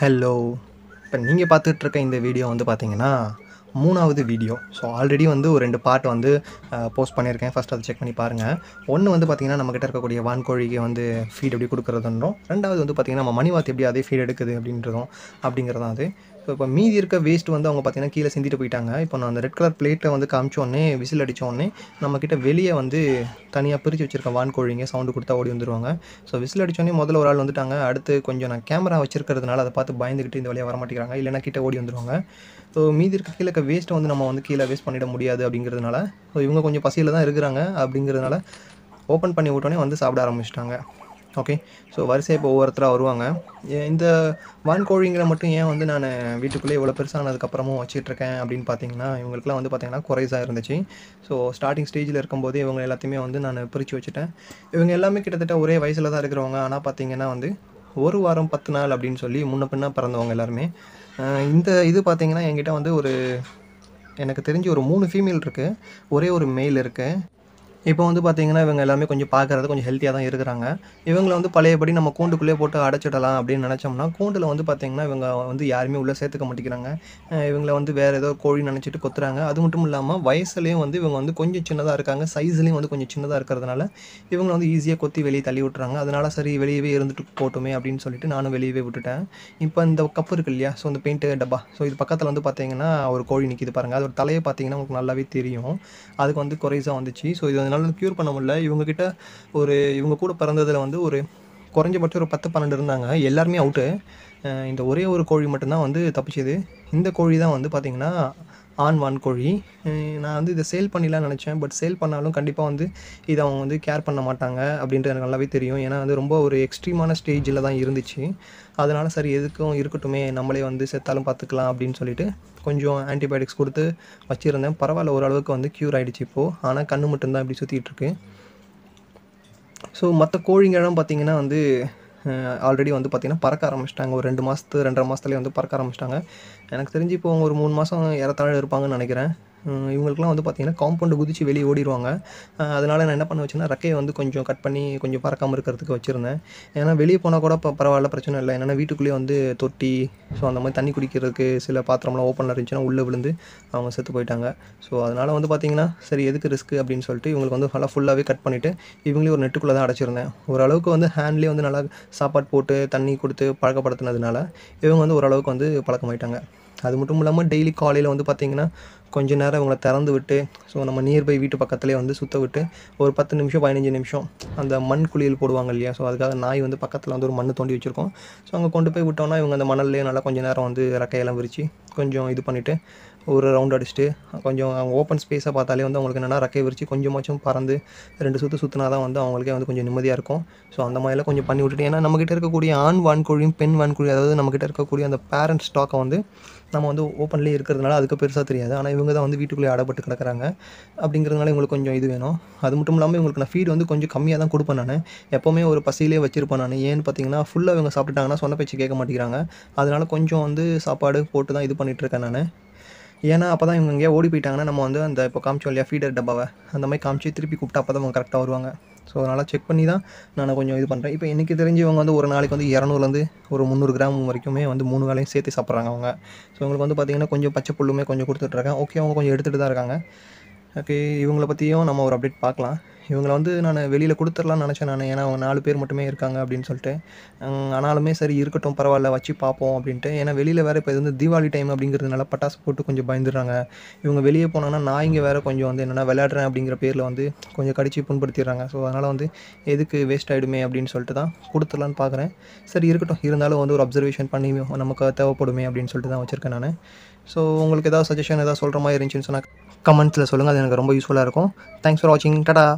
Hello. இப்போ நீங்கள் பார்த்துட்ருக்க இந்த வீடியோ வந்து பார்த்தீங்கன்னா, 3வது வீடியோ. ஸோ ஆல்ரெடி வந்து ஒரு 2 பார்ட் வந்து போஸ்ட் பண்ணியிருக்கேன். ஃபர்ஸ்ட் அத செக் பண்ணி பாருங்கள். ஒண்ணு வந்து பார்த்தீங்கன்னா, நம்மகிட்ட இருக்கக்கூடிய வான்கோழிக்கு வந்து ஃபீட் எப்படி குடுக்குறதுன்றோம். 2வது வந்து பார்த்தீங்கன்னா, நம்ம மணி வாத்து எப்படி அதே ஃபீட் எடுக்குது அப்படிங்கிறது தான் அது. ஸோ இப்போ மீதி இருக்க வேஸ்ட் வந்து அவங்க பார்த்தீங்கன்னா, கீழ சிந்திட்டு போயிட்டாங்க. இப்போ நான் அந்த ரெட் கலர் பிளேட்ட வந்து காமிச்சோனே, விசில் அடிச்சோனே, நம்மகிட்ட வெளிய வந்து தனியா பிரிச்சு வச்சிருக்க வான்கோழிங்க சவுண்ட் குடுத்தா ஓடி வந்துருவாங்க. ஸோ விசில் அடிச்சோனே முதல்ல ஒரு ஆள் வந்துட்டாங்க. அடுத்து கொஞ்சம் நான் கேமரா வச்சிருக்கிறதுனால அத பார்த்து பயந்துகிட்டு இந்த வழியா வரமாட்டேங்கிறாங்க. இல்லன்னா கிட்ட ஓடி வந்துருவாங்க. ஸோ மீதி கீழ இருக்க வேஸ்ட்ட வந்து நம்ம வந்து கீழ வேஸ்ட் பண்ணிட முடியாது அப்படிங்கிறதுனால, ஸோ இவங்க கொஞ்சம் பசியில தான் இருக்கிறாங்க அப்படிங்கிறதுனால, ஓப்பன் பண்ணி விட்டோனே வந்து சாப்பிட ஆரம்பிச்சுட்டாங்க. ஓகே. ஸோ வரிசையா இப்போ ஒவ்வொருத்தரா வருவாங்க. இந்த வான்கோழிங்கள மட்டும் ஏன் வந்து நானு வீட்டுக்குள்ளே இவ்வளோ பெருசானதுக்கப்புறமும் வச்சுட்ருக்கேன் அப்படின்னு பார்த்தீங்கன்னா, இவங்களுக்கெல்லாம் வந்து பார்த்தீங்கன்னா குறைஸா இருந்துச்சு. ஸோ ஸ்டார்ட்டிங் ஸ்டேஜில இருக்கும்போதே இவங்க எல்லாத்தையுமே வந்து நானு பிரிச்சு வச்சுட்டேன். இவங்க எல்லாமே கிட்டத்தட்ட ஒரே வயசுல தான் இருக்கிறவங்க. ஆனா பார்த்தீங்கன்னா வந்து 1 வாரம் 10 நாள் அப்படின்னு சொல்லி முன்ன பின்ன பிறந்தவங்க எல்லாருமே. இந்த இது பார்த்தீங்கன்னா என்கிட்ட வந்து எனக்கு தெரிஞ்சு ஒரு 3 ஃபீமேல் இருக்கு. ஒரே ஒரு மேல் இருக்கு. இப்போ வந்து பார்த்தீங்கன்னா, இவங்க எல்லாமே கொஞ்சம் பார்க்கறது கொஞ்சம் ஹெல்த்தியா தான் இருக்கிறாங்க. இவங்கள வந்து பழையபடி நம்ம கூண்டுக்குள்ளேயே போட்டு அடைச்சிடலாம் அப்படின்னு நெனச்சோம்னா, கூண்டுல வந்து பார்த்தீங்கன்னா, இவங்க வந்து யாருமே உள்ள சேர்த்துக்க மாட்டேங்கிறாங்க. இவங்கள வந்து வேற ஏதோ கோழி நெனச்சிட்டு கொத்துறாங்க. அது மட்டும் இல்லாம வயசுலயும் வந்து இவங்க வந்து கொஞ்சம் சின்னதா இருக்காங்க. சைஸ்லயும் வந்து கொஞ்சம் சின்னதா இருக்கிறதுனால, இவங்கள வந்து ஈஸியா கொத்தி வெளிய தள்ளி விட்டுறாங்க. அதனால சரி வெளியவே இருந்துட்டு போட்டுமே அப்படின்னு சொல்லிட்டு நானும் வெளியவே விட்டுட்டேன். இப்ப இந்த கப் இருக்கு இல்லையா? ஸோ இந்த பெயிண்ட் டப்பா. ஸோ இது பக்கத்துல வந்து பார்த்தீங்கன்னா, ஒரு கோழி நிக்குது பாருங்க. அதோட தலைய பார்த்தீங்கன்னா, உங்களுக்கு நல்லாவே தெரியும். அதுக்கு வந்து குறைஸா வந்துச்சு. ஸோ இது என்னால க்யூர் பண்ண முடியல. இவங்க கூட பிறந்ததுல வந்து ஒரு குறைஞ்சபட்சம் ஒரு 10, 12 இருந்தாங்க. எல்லாருமே அவுட்டு. இந்த ஒரே ஒரு கோழி மட்டும் தான் வந்து தப்பிச்சது. இந்த கோழி தான் வந்து பார்த்தீங்கன்னா, ஆண் வான்கோழி. நான் வந்து இத சேல் பண்ணிடலாம்னு நெனச்சேன். பட் சேல் பண்ணாலும் கண்டிப்பா வந்து இத அவங்க வந்து கேர் பண்ண மாட்டாங்க அப்படின்ட்டு எனக்கு நல்லாவே தெரியும். ஏன்னா வந்து ரொம்ப ஒரு எக்ஸ்ட்ரீமான ஸ்டேஜ்ல தான் இருந்துச்சு. அதனால சரி எதுக்கும் இருக்கட்டுமே, நம்மளே வந்து செத்தாலும் பார்த்துக்கலாம் அப்படின்னு சொல்லிட்டு, கொஞ்சம் ஆன்டிபயோட்டிக்ஸ் குடுத்து வச்சிருந்தேன். பரவால்ல ஓரளவுக்கு வந்து க்யூர் ஆயிடுச்சு இப்போ. ஆனா கண்ணு மட்டும் தான் இப்படி சுத்திட்டு இருக்கு. ஸோ மத்த கோழிங்கலாம் பார்த்தீங்கன்னா வந்து ஆல்ரெடி வந்து பார்த்தீங்கன்னா பறக்க ஆரம்பிச்சுட்டாங்க. ஒரு 2 மாசத்து 2 1/2 மாசத்துலயே வந்து பறக்க ஆரம்பிச்சுட்டாங்க. எனக்கு தெரிஞ்சு இப்போ ஒரு 3 மாசம் ஏறத்தாழ இருப்பாங்கன்னு நெனைக்கிறேன். இவங்களுக்கெல்லாம் வந்து பார்த்தீங்கன்னா, காம்பவுண்ட குதிச்சு வெளிய ஓடிருவாங்க. அதனால நான் என்ன பண்ண வச்சேன்னா, ரெக்கைய வந்து கொஞ்சம் கட் பண்ணி கொஞ்சம் பறக்காம இருக்கிறதுக்கு வச்சிருந்தேன். ஏன்னா வெளிய போனா கூட பரவால்ல பிரச்சனை இல்ல. என்னன்னா வீட்டுக்குள்ளேயே வந்து தொட்டி, ஸோ அந்த மாரி தண்ணி குடிக்கிறதுக்கு சில பாத்திரம்லாம் ஓப்பன்ல இருந்துச்சுன்னா, உள்ள விழுந்து அவங்க செத்து போயிட்டாங்க. ஸோ அதனால வந்து பார்த்தீங்கன்னா, சரி எதுக்கு ரிஸ்க் அப்படின்னு சொல்லிட்டு இவங்களுக்கு வந்து நல்லா ஃபுல்லாவே கட் பண்ணிட்டு, இவங்களையும் ஒரு நெட்டுக்குள்ள தான் அடைச்சிருந்தேன். ஓரளவுக்கு வந்து ஹேண்ட்லயே வந்து நல்லா சாப்பாடு போட்டு, தண்ணி குடுத்து பழக்கப்படுத்துனதுனால, இவங்க வந்து ஓரளவுக்கு வந்து பழக்கமாயிட்டாங்க. அது மட்டும் இல்லாம டெய்லி காலையில வந்து பார்த்தீங்கன்னா, கொஞ்ச நேரம் இவங்கள திறந்து விட்டு, ஸோ நம்ம நியர்பை வீட்டு பக்கத்திலேயே வந்து சுத்த விட்டு, ஒரு 10 நிமிஷம், 15 நிமிஷம் அந்த மண் குளியல் போடுவாங்க இல்லையா? ஸோ அதுக்காக நாய் வந்து பக்கத்தில வந்து ஒரு மண்ணு தோண்டி வச்சிருக்கோம். ஸோ அங்க கொண்டு போய் விட்டோம்னா, இவங்க அந்த மணல்லேயே நல்லா கொஞ்ச நேரம் வந்து ரெக்கையெல்லாம் விரிச்சு, கொஞ்சம் இது பண்ணிட்டு, ஒரு ரவுண்ட் அடிச்சுட்டு, கொஞ்சம் அவங்க ஓப்பன் ஸ்பேஸா பார்த்தாலே வந்து அவங்களுக்கு என்னன்னா ரெக்கைய விரிச்சு கொஞ்சமாச்சும் பறந்து 2 சுத்து சுத்துனா தான் வந்து அவங்களுக்கே வந்து கொஞ்சம் நிம்மதியா இருக்கும். ஸோ அந்த மாரிலாம் கொஞ்சம் பண்ணி விட்டுட்டு ஏன்னா நம்மகிட்ட இருக்கக்கூடிய ஆண் வான்கோழியும், பெண் வான்கோழி அதாவது நம்மகிட்ட இருக்கக்கூடிய அந்த பேரண்ட் ஸ்டாக்க வந்து நம்ம வந்து ஓப்பன்லேயே இருக்கிறதுனால அதுக்கு பெருசா தெரியாது. ஆனா இவங்க தான் வந்து வீட்டுக்குள்ளேயே அடைப்பட்டு கிடக்குறாங்க. அப்படிங்கிறதுனால இவங்களுக்கு கொஞ்சம் இது வேணும். அது மட்டும் இல்லாம இவங்களுக்கு நான் ஃபீட் வந்து கொஞ்சம் கம்மியா தான் குடுப்பேன் நானு. எப்பவுமே ஒரு பசியிலேயே வச்சிருப்பேன் நானு. ஏன்னு பார்த்தீங்கன்னா, ஃபுல்லா இவங்க சாப்பிட்டுட்டாங்கன்னா சொன்ன பேச்சு கேட்க மாட்டேங்கிறாங்க. அதனால கொஞ்சம் வந்து சாப்பாடு போட்டு தான் இது பண்ணிட்டுருக்கேன் நானு. ஏன்னா, அப்பதான் இவங்க எங்கேயா ஓடி போயிட்டாங்கன்னா, நம்ம வந்து அந்த இப்போ காமிச்சோம் இல்லையா ஃபீடர் டப்பாவ, அந்த மாரி காமிச்சு திருப்பி கூப்பிட்டா அப்பதான் அவங்க கரெக்ட்டா வருவாங்க. ஸோ, அதனால செக் பண்ணி தான் நானு கொஞ்சம் இது பண்றேன். இப்போ எனக்கு தெரிஞ்சு இவங்க வந்து ஒரு நாளைக்கு வந்து 200லேருந்து ஒரு 300 கிராம் வரைக்குமே வந்து 3 வேளையும் சேர்த்து சாப்பிடுறாங்க அவங்க. ஸோ, இவங்களுக்கு வந்து பார்த்தீங்கன்னா, கொஞ்சம் பச்சை புல்லுமே கொஞ்சம் குடுத்துட்டுருக்கேன். ஓகே, அவங்க கொஞ்சம் எடுத்துட்டு தான் இருக்காங்க. ஓகே. இவங்கள பத்தியும் நம்ம ஒரு அப்டேட் பார்க்கலாம். இவங்கள வந்து நானு வெளியில குடுத்துரலாம்னு நெனச்சேன் நானு. ஏன்னா, அவங்க 4 பேர் மட்டுமே இருக்காங்க அப்படின்னு சொல்லிட்டு. ஆனாலுமே சரி இருக்கட்டும் பரவால்ல வச்சு பார்ப்போம் அப்படின்ட்டு. ஏன்னா, வெளியில வேற இப்ப இது வந்து தீபாவளி டைம் அப்படிங்கிறதுனால பட்டாசு போட்டு கொஞ்சம் பயந்துடுறாங்க. இவங்க வெளிய போனாங்கன்னா, நாய்ங்க வேற கொஞ்சம் வந்து என்னன்னா விளையாடுறேன் அப்படிங்கிற பேர்ல வந்து கொஞ்சம் கடிச்சு புண்படுத்திடுறாங்க. ஸோ, அதனால வந்து எதுக்கு வேஸ்ட் ஆயிடுமே அப்படின்னு சொல்லிட்டு தான் குடுத்துடலான்னு பார்க்குறேன். சரி இருக்கட்டும். இருந்தாலும் வந்து ஒரு அப்சர்வேஷன் பண்ணி நமக்கு தேவைப்படுமே அப்படின்னு சொல்லிட்டு தான் வச்சிருக்கேன் நானு. ஸோ, உங்களுக்கு ஏதாவது சஜஷன் ஏதாவது சொல்ற மாரி இருந்துச்சுன்னு சொன்னா கமெண்ட்ஸ்ல சொல்லுங்க. அது எனக்கு ரொம்ப யூஸ்ஃபுல்லா இருக்கும். தேங்க்ஸ் ஃபார் வாட்சிங். டாடா.